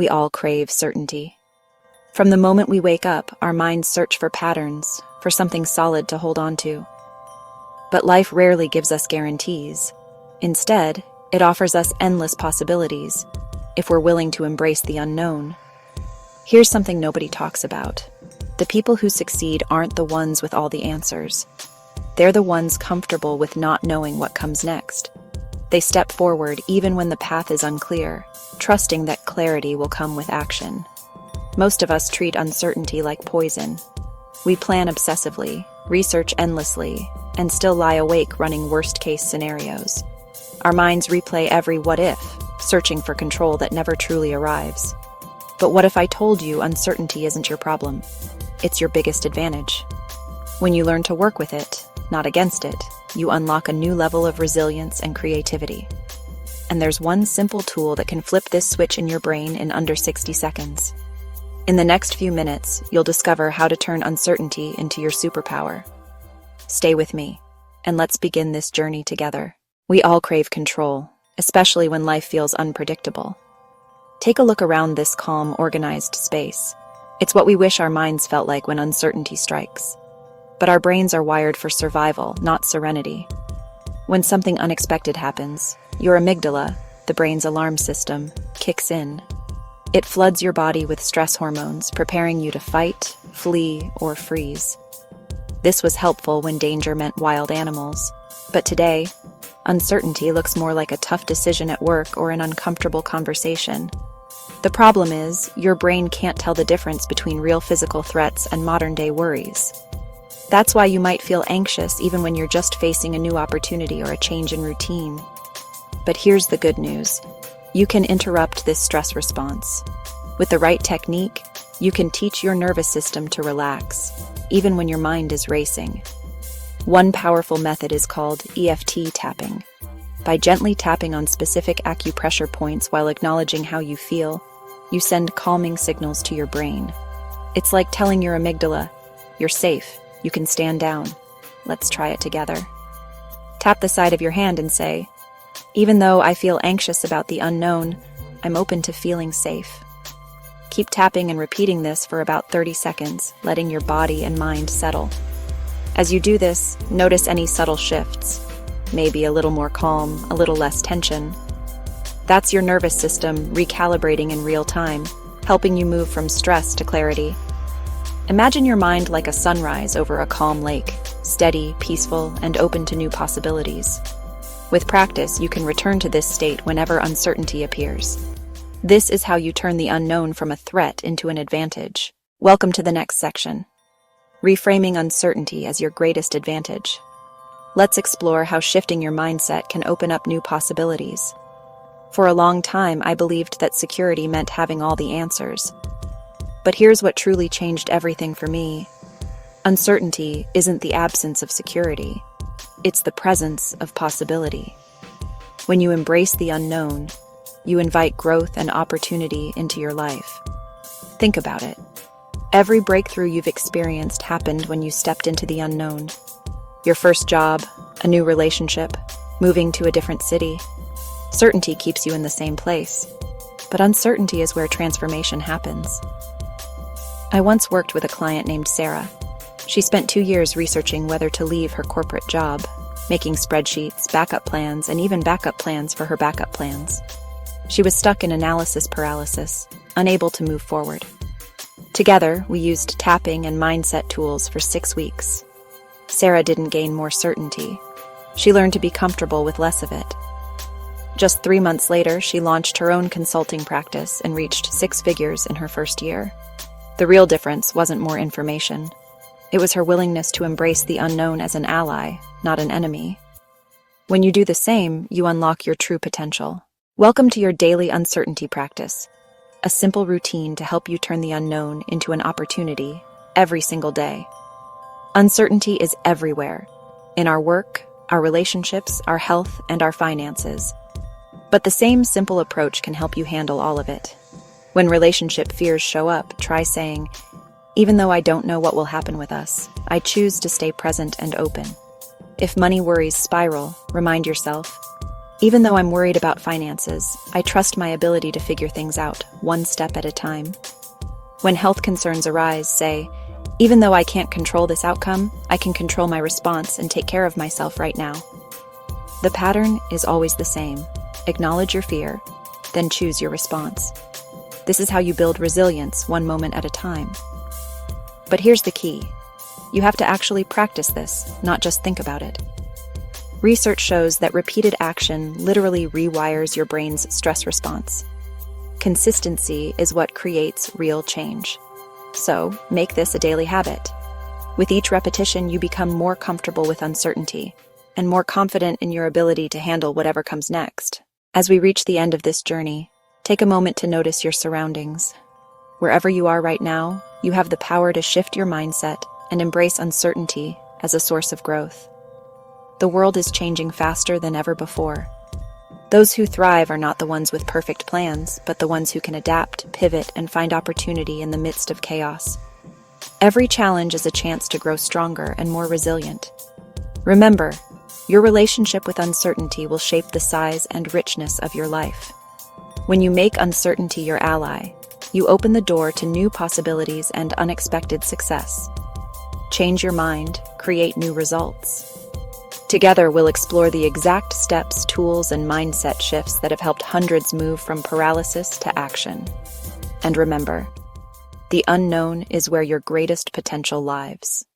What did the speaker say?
We all crave certainty. From the moment we wake up, our minds search for patterns, for something solid to hold on to. But life rarely gives us guarantees. Instead, it offers us endless possibilities, if we're willing to embrace the unknown. Here's something nobody talks about. The people who succeed aren't the ones with all the answers. They're the ones comfortable with not knowing what comes next. They step forward even when the path is unclear, trusting that clarity will come with action. Most of us treat uncertainty like poison. We plan obsessively, research endlessly, and still lie awake running worst-case scenarios. Our minds replay every what-if, searching for control that never truly arrives. But what if I told you uncertainty isn't your problem? It's your biggest advantage. When you learn to work with it, not against it, you unlock a new level of resilience and creativity. And there's one simple tool that can flip this switch in your brain in under 60 seconds. In the next few minutes, you'll discover how to turn uncertainty into your superpower. Stay with me, and let's begin this journey together. We all crave control, especially when life feels unpredictable. Take a look around this calm, organized space. It's what we wish our minds felt like when uncertainty strikes. But our brains are wired for survival, not serenity. When something unexpected happens, your amygdala, the brain's alarm system, kicks in. It floods your body with stress hormones, preparing you to fight, flee, or freeze. This was helpful when danger meant wild animals. But today, uncertainty looks more like a tough decision at work or an uncomfortable conversation. The problem is, your brain can't tell the difference between real physical threats and modern-day worries. That's why you might feel anxious even when you're just facing a new opportunity or a change in routine. But here's the good news. You can interrupt this stress response. With the right technique, you can teach your nervous system to relax, even when your mind is racing. One powerful method is called EFT tapping. By gently tapping on specific acupressure points while acknowledging how you feel, you send calming signals to your brain. It's like telling your amygdala, "You're safe, you can stand down. Let's try it together." Tap the side of your hand and say, "Even though I feel anxious about the unknown, I'm open to feeling safe." Keep tapping and repeating this for about 30 seconds, letting your body and mind settle. As you do this, notice any subtle shifts. Maybe a little more calm, a little less tension. That's your nervous system recalibrating in real time, helping you move from stress to clarity. Imagine your mind like a sunrise over a calm lake, steady, peaceful, and open to new possibilities. With practice, you can return to this state whenever uncertainty appears. This is how you turn the unknown from a threat into an advantage. Welcome to the next section. Reframing uncertainty as your greatest advantage. Let's explore how shifting your mindset can open up new possibilities. For a long time, I believed that security meant having all the answers. But here's what truly changed everything for me. Uncertainty isn't the absence of security. It's the presence of possibility. When you embrace the unknown, you invite growth and opportunity into your life. Think about it. Every breakthrough you've experienced happened when you stepped into the unknown. Your first job, a new relationship, moving to a different city. Certainty keeps you in the same place, but uncertainty is where transformation happens. I once worked with a client named Sarah. She spent 2 years researching whether to leave her corporate job, making spreadsheets, backup plans, and even backup plans for her backup plans. She was stuck in analysis paralysis, unable to move forward. Together, we used tapping and mindset tools for 6 weeks. Sarah didn't gain more certainty. She learned to be comfortable with less of it. Just 3 months later, she launched her own consulting practice and reached 6 figures in her first year. The real difference wasn't more information. It was her willingness to embrace the unknown as an ally, not an enemy. When you do the same, you unlock your true potential. Welcome to your daily uncertainty practice, a simple routine to help you turn the unknown into an opportunity every single day. Uncertainty is everywhere, in our work, our relationships, our health, and our finances. But the same simple approach can help you handle all of it. When relationship fears show up, try saying, "Even though I don't know what will happen with us, I choose to stay present and open." If money worries spiral, remind yourself, Even though I'm worried about finances, I trust my ability to figure things out, one step at a time. When health concerns arise, say, even though I can't control this outcome, I can control my response and take care of myself right now. The pattern is always the same. Acknowledge your fear, then choose your response. This is how you build resilience, one moment at a time. But here's the key. You have to actually practice this, not just think about it. Research shows that repeated action literally rewires your brain's stress response. Consistency is what creates real change. So, make this a daily habit. With each repetition, you become more comfortable with uncertainty and more confident in your ability to handle whatever comes next. As we reach the end of this journey, take a moment to notice your surroundings. Wherever you are right now, you have the power to shift your mindset and embrace uncertainty as a source of growth. The world is changing faster than ever before. Those who thrive are not the ones with perfect plans, but the ones who can adapt, pivot, and find opportunity in the midst of chaos. Every challenge is a chance to grow stronger and more resilient. Remember, your relationship with uncertainty will shape the size and richness of your life. When you make uncertainty your ally, you open the door to new possibilities and unexpected success. Change your mind, create new results. Together, we'll explore the exact steps, tools, and mindset shifts that have helped hundreds move from paralysis to action. And remember, the unknown is where your greatest potential lies.